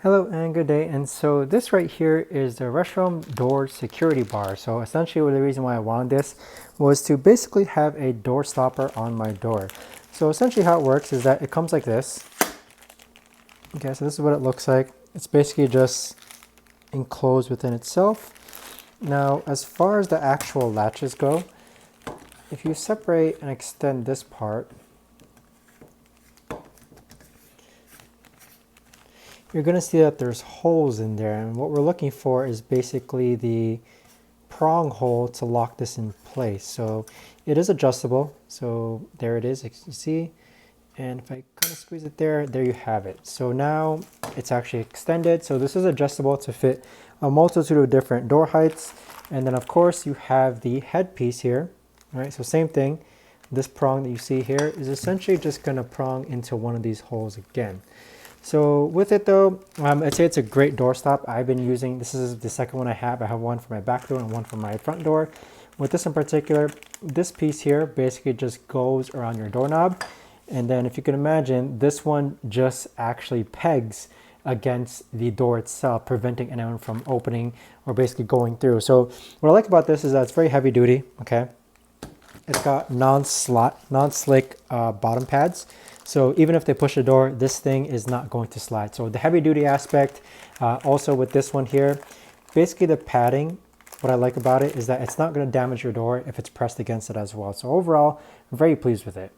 Hello and good day. And so this right here is the restroom door security bar. So essentially the reason why I wanted this was to basically have a door stopper on my door. So essentially how it works is that it comes like this. Okay, so this is what it looks like. It's basically just enclosed within itself. Now, as far as the actual latches go, if you separate and extend this part, you're going to see that there's holes in there, and what we're looking for is basically the prong hole to lock this in place. So it is adjustable, so there it is, as you see, and if I kind of squeeze it there you have it. So now it's actually extended, so this is adjustable to fit a multitude of different door heights. And then of course you have the headpiece here. All right, so same thing, this prong that you see here is essentially just going to prong into one of these holes again. So with it though, I'd say it's a great door stop. I've been using, this is the second one I have. I have one for my back door and one for my front door. With this in particular, this piece here basically just goes around your doorknob. And then if you can imagine, this one just actually pegs against the door itself, preventing anyone from opening or basically going through. So what I like about this is that it's very heavy duty, okay? It's got non-slick bottom pads. So even if they push the door, this thing is not going to slide. So the heavy duty aspect, also with this one here, basically the padding, what I like about it is that it's not going to damage your door if it's pressed against it as well. So overall, I'm very pleased with it.